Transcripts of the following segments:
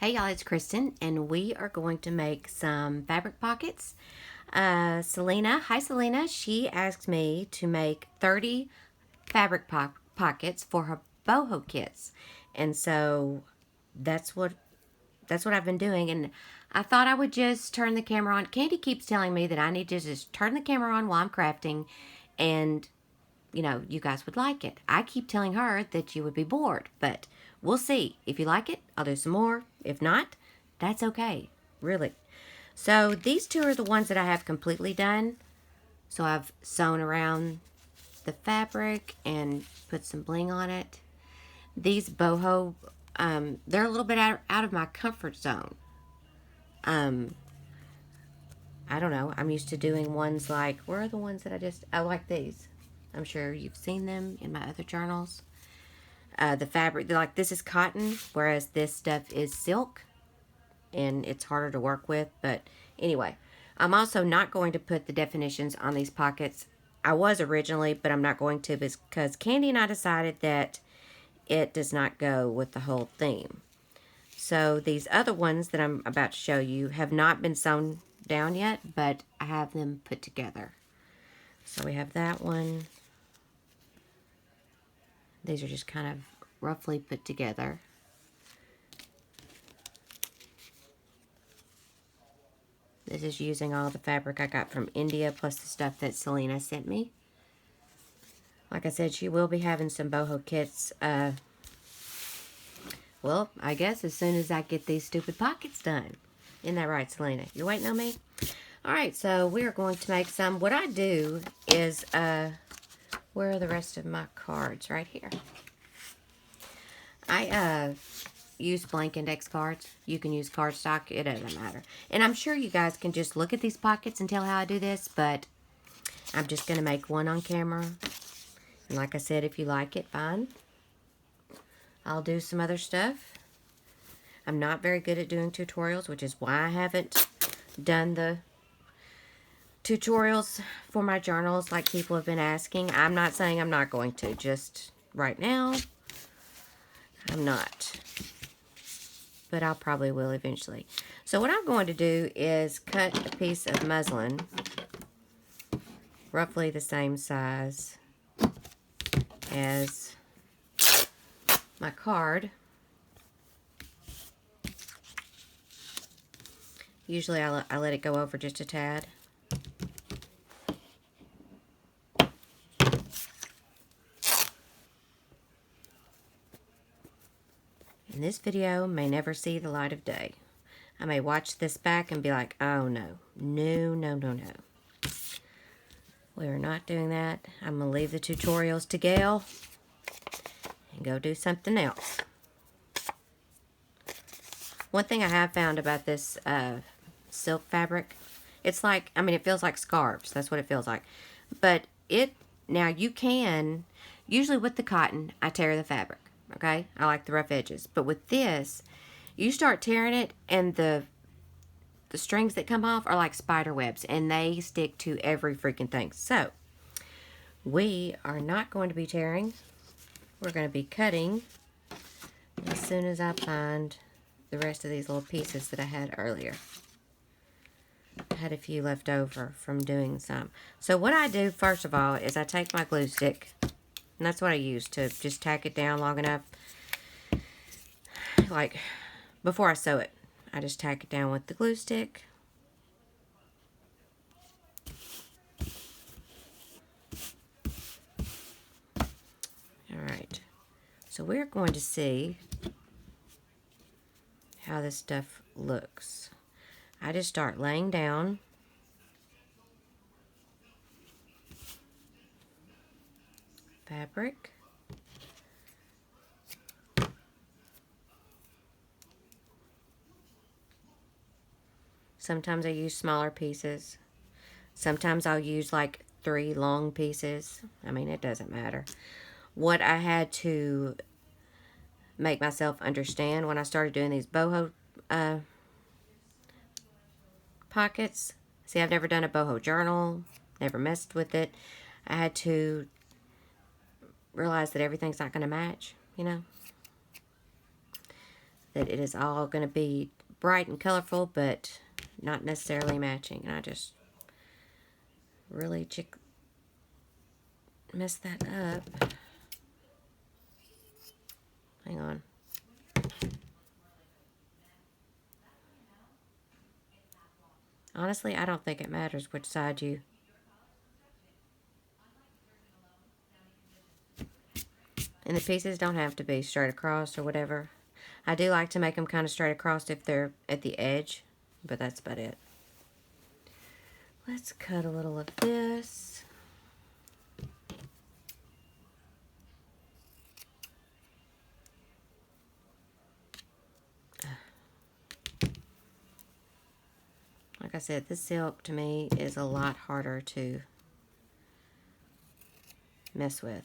Hey y'all, it's Kristen, and we are going to make some fabric pockets. Hi Selena, she asked me to make 30 fabric pockets for her boho kits. And so that's what I've been doing, and I thought I would just turn the camera on. Candy keeps telling me that I need to just turn the camera on while I'm crafting, and you guys would like it. I keep telling her that you would be bored, but we'll see. If you like it, I'll do some more. If not, that's okay, really. So these two are the ones that I have completely done. So I've sewn around the fabric and put some bling on it. These boho, they're a little bit out of my comfort zone. Um, I don't know. I'm used to doing ones like, where are the ones that I like these. I'm sure you've seen them in my other journals. The fabric, like this is cotton, whereas this stuff is silk, and it's harder to work with. But anyway, I'm also not going to put the definitions on these pockets. I was originally, but I'm not going to because Candy and I decided that it does not go with the whole theme. So these other ones that I'm about to show you have not been sewn down yet, but I have them put together. So we have that one. These are just kind of roughly put together. This is using all the fabric I got from India, plus the stuff that Selena sent me. Like I said, she will be having some boho kits, well, I guess as soon as I get these stupid pockets done. Isn't that right, Selena? You're waiting on me? Alright, so we're going to make some. What I do is, where are the rest of my cards? Right here. I use blank index cards. You can use cardstock. It doesn't matter. And I'm sure you guys can just look at these pockets and tell how I do this, but I'm just going to make one on camera. And like I said, if you like it, fine. I'll do some other stuff. I'm not very good at doing tutorials, which is why I haven't done the tutorials for my journals like people have been asking. I'm not saying I'm not going to. Just right now, I'm not. But I'll probably will eventually. So what I'm going to do is cut a piece of muslin, roughly the same size as my card. Usually I let it go over just a tad. And this video may never see the light of day. I may watch this back and be like, oh no, no, no, no, no. We are not doing that. I'm going to leave the tutorials to Gail and go do something else. One thing I have found about this silk fabric, it's like, I mean, it feels like scarves. That's what it feels like. But now you can, usually with the cotton, I tear the fabric. Okay, I like the rough edges. But with this, you start tearing it, and the strings that come off are like spider webs, and they stick to every freaking thing. So, we are not going to be tearing. We're going to be cutting as soon as I find the rest of these little pieces that I had earlier. I had a few left over from doing some. So what I do, first of all, is I take my glue stick, and that's what I use to just tack it down long enough. Like, before I sew it, I just tack it down with the glue stick. Alright, so we're going to see how this stuff looks. I just start laying down fabric. Sometimes I use smaller pieces. Sometimes I'll use like 3 long pieces. I mean, it doesn't matter. What I had to make myself understand when I started doing these boho pockets. See, I've never done a boho journal, never messed with it. I had to realize that everything's not going to match, you know. that it is all going to be bright and colorful, but not necessarily matching. And I just really messed that up. Hang on. Honestly, I don't think it matters which side you... And the pieces don't have to be straight across or whatever. I do like to make them kind of straight across if they're at the edge, but that's about it. Let's cut a little of this. Like I said, this silk to me is a lot harder to mess with.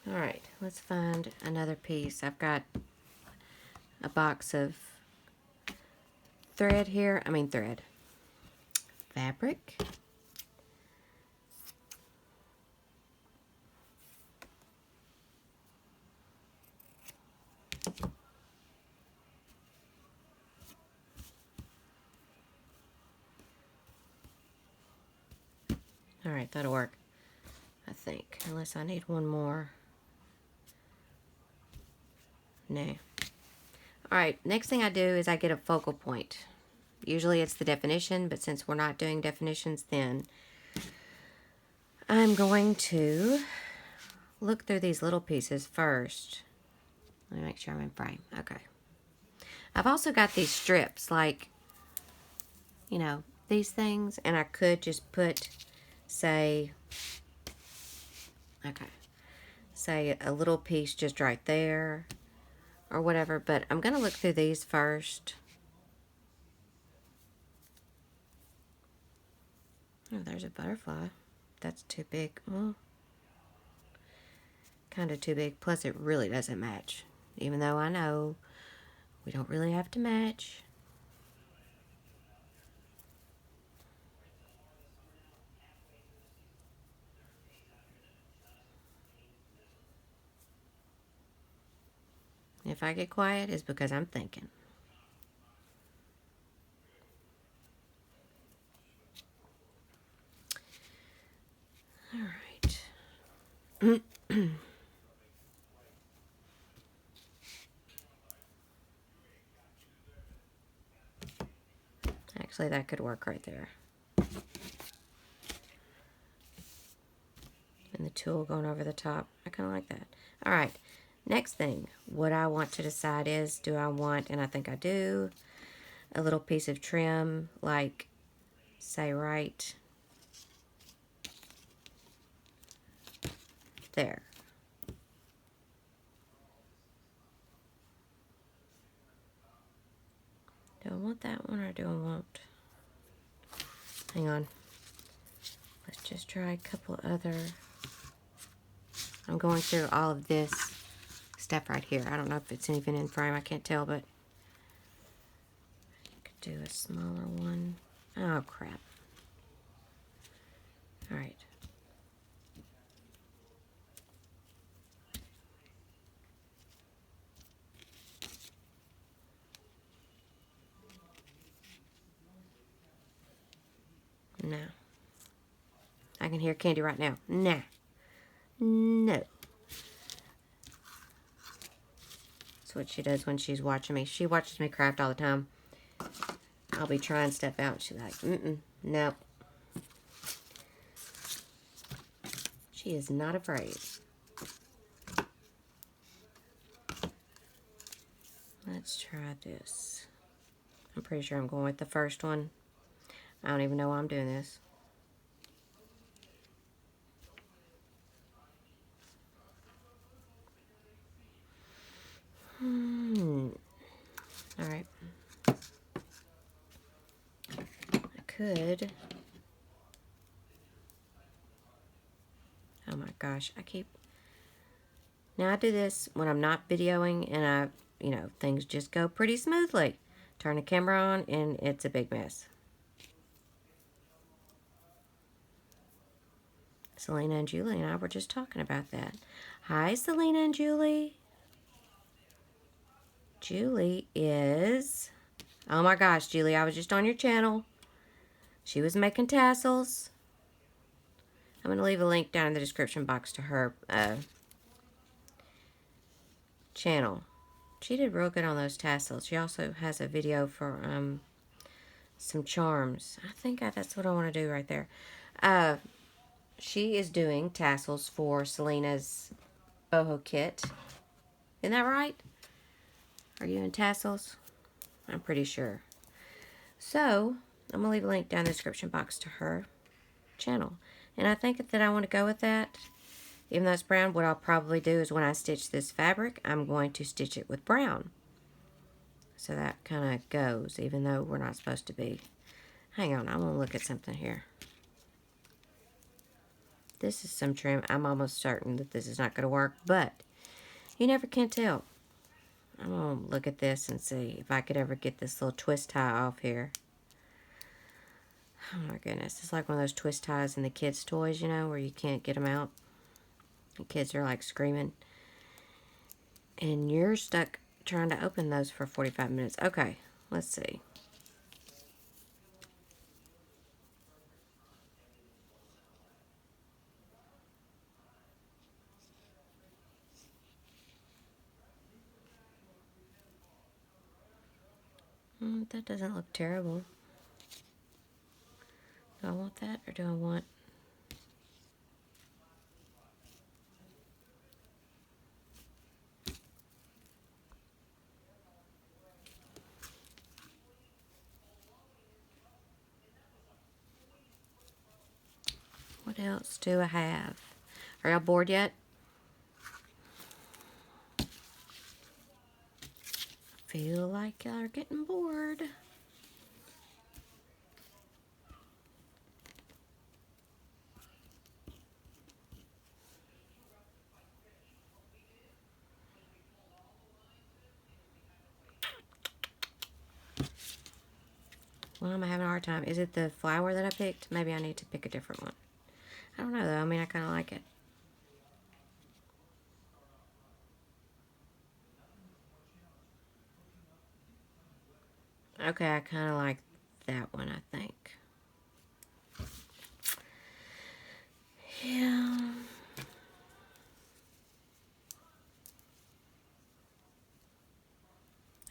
Alright, let's find another piece. I've got a box of thread here. Fabric. Alright, that'll work, I think. Unless I need one more. No. Alright, next thing I do is I get a focal point. Usually it's the definition, but since we're not doing definitions, then I'm going to look through these little pieces first. Let me make sure I'm in frame. Okay. I've also got these strips, like, you know, these things, and I could just put, say a little piece just right there or whatever, but I'm going to look through these first. Oh, there's a butterfly. That's too big. Well, kind of too big. Plus, it really doesn't match. Even though I know we don't really have to match. If I get quiet, it's because I'm thinking. All right. Actually, that could work right there. And the tulle going over the top. I kind of like that. All right. Next thing, what I want to decide is, do I want, and I think I do, a little piece of trim, like, say, right there. Do I want that one or do I want... Hang on. Let's just try a couple other... I'm going through all of this stuff right here. I don't know if it's even in frame. I can't tell, but... I could do a smaller one. Oh, crap. Alright. No. I can hear Candy right now. Nah. No. That's what she does when she's watching me. She watches me craft all the time. I'll be trying stuff out. She's like, no. She is not afraid. Let's try this. I'm pretty sure I'm going with the first one. I don't even know why I'm doing this. Alright. I could gosh, now I do this when I'm not videoing and things just go pretty smoothly. Turn the camera on and it's a big mess. Selena and Julie and I were just talking about that. Hi, Selena and Julie. Julie is... Oh my gosh, Julie, I was just on your channel. She was making tassels. I'm going to leave a link down in the description box to her channel. She did real good on those tassels. She also has a video for some charms. I think that's what I want to do right there. She is doing tassels for Selena's boho kit. Isn't that right? Are you in tassels? I'm pretty sure. So, I'm going to leave a link down in the description box to her channel. And I think that I want to go with that. Even though it's brown, what I'll probably do is when I stitch this fabric, I'm going to stitch it with brown. So that kind of goes, even though we're not supposed to be. Hang on, I'm going to look at something here. This is some trim. I'm almost certain that this is not going to work, but you never can tell. I'm going to look at this and see if I could ever get this little twist tie off here. Oh my goodness, it's like one of those twist ties in the kids' toys, you know, where you can't get them out. The kids are like screaming. And you're stuck trying to open those for 45 minutes. Okay, let's see. That doesn't look terrible. Do I want that or do I want... What else do I have? Are y'all bored yet? Feel like y'all are getting bored. Well, I'm having a hard time. Is it the flower that I picked? Maybe I need to pick a different one. I don't know though. I mean, I kind of like it. Okay, I kind of like that one, I think. Yeah.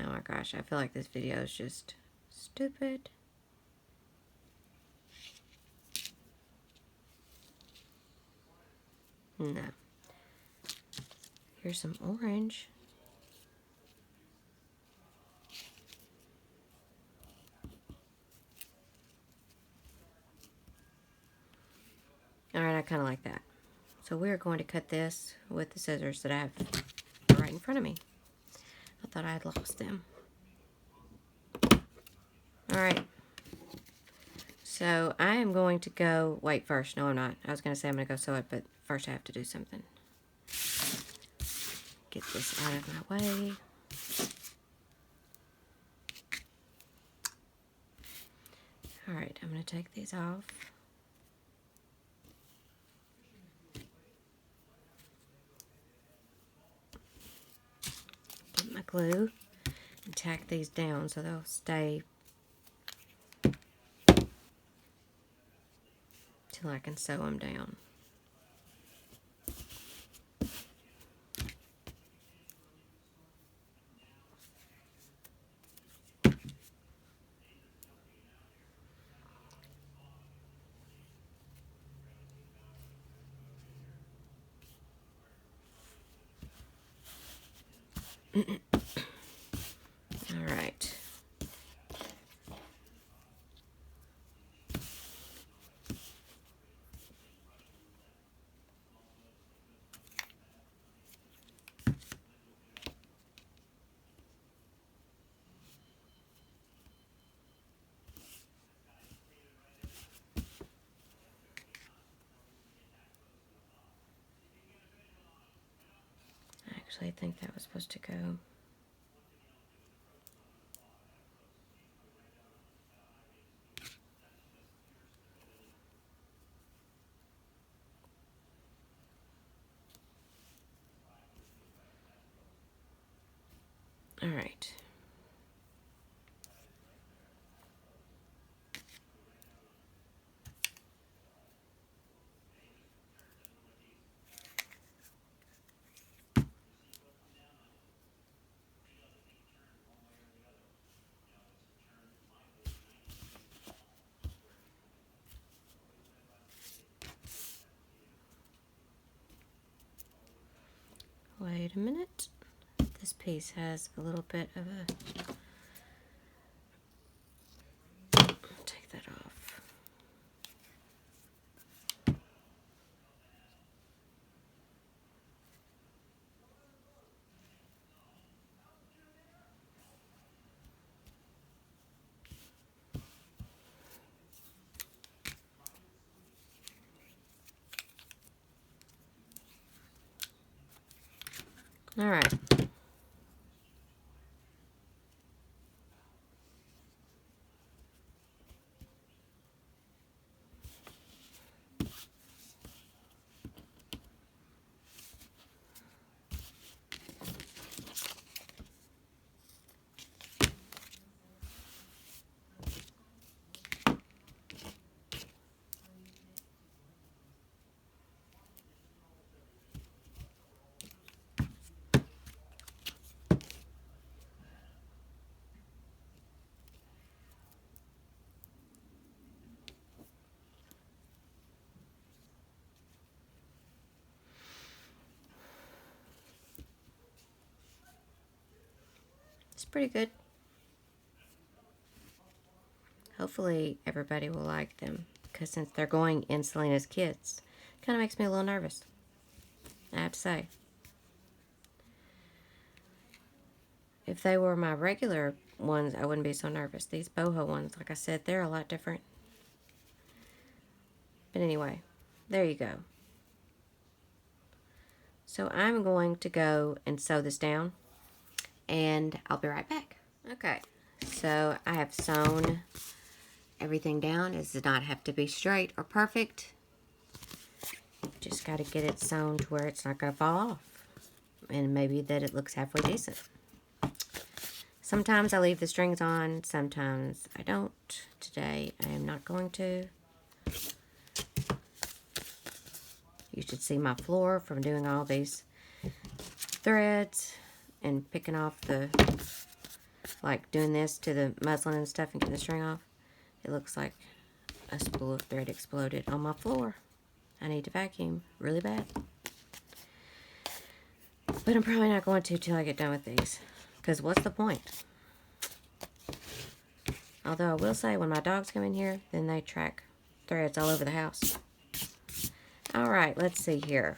Oh my gosh, I feel like this video is just stupid. No. Here's some orange. Alright, I kind of like that. So we're going to cut this with the scissors that I have right in front of me. I thought I had lost them. Alright. So I am going to go... Wait, first. No, I'm not. I was going to say I'm going to go sew it, but first I have to do something. Get this out of my way. Alright, I'm going to take these off. Get my glue and tack these down so they'll stay till I can sew them down. All right. Actually, I think that was supposed to go. All right. Wait a minute. This piece has a little bit of a... Take that off. All right. It's pretty good. Hopefully everybody will like them, because since they're going in Selena's Kids, it kind of makes me a little nervous, I have to say. If they were my regular ones, I wouldn't be so nervous. These boho ones, like I said, they're a lot different. But anyway, there you go. So I'm going to go and sew this down, and I'll be right back. Okay, so I have sewn everything down. It does not have to be straight or perfect. Just got to get it sewn to where it's not going to fall off. And maybe that it looks halfway decent. Sometimes I leave the strings on, sometimes I don't. Today I am not going to. You should see my floor from doing all these threads and picking off the, like doing this to the muslin and stuff and getting the string off. It looks like a spool of thread exploded on my floor. I need to vacuum really bad. But I'm probably not going to till I get done with these. Because what's the point? Although I will say, when my dogs come in here, then they track threads all over the house. Alright, let's see here.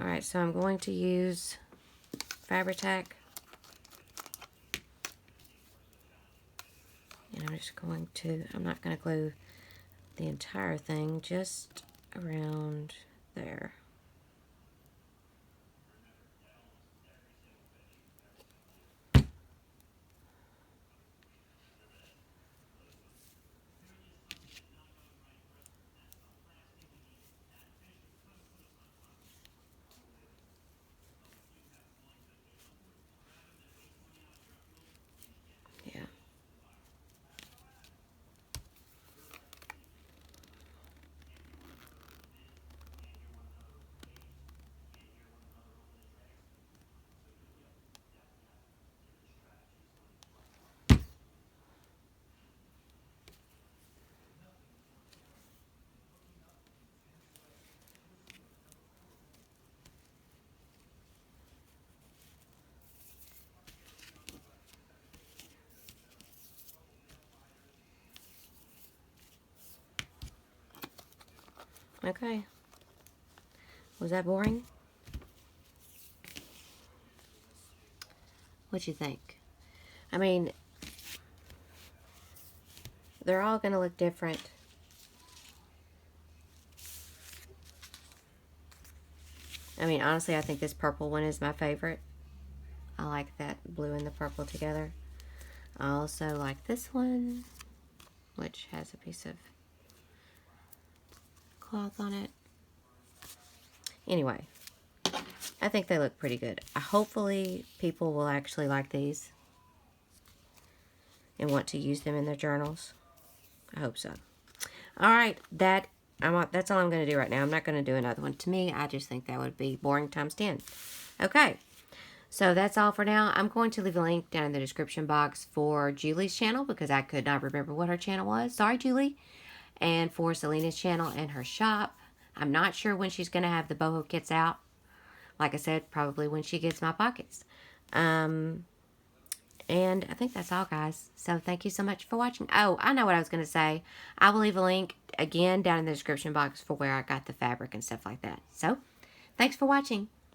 Alright, so I'm going to use Fabri-Tac. And I'm just going to, I'm not going to glue the entire thing, just around there. Yeah. Okay. Was that boring? What'd you think? I mean, They're all going to look different. I mean, honestly, I think this purple one is my favorite. I like that blue and the purple together. I also like this one, which has a piece of cloth on it. Anyway, I think they look pretty good. Hopefully, people will actually like these and want to use them in their journals. I hope so. All right, that's all I'm going to do right now. I'm not going to do another one. To me, I just think that would be boring times 10. Okay, so that's all for now. I'm going to leave a link down in the description box for Julie's channel because I could not remember what her channel was. Sorry, Julie. And for Selena's channel and her shop. I'm not sure when she's going to have the boho kits out. Like I said, probably when she gets my pockets. And I think that's all, guys. So thank you so much for watching. Oh, I know what I was going to say. I will leave a link again down in the description box for where I got the fabric and stuff like that. So, thanks for watching.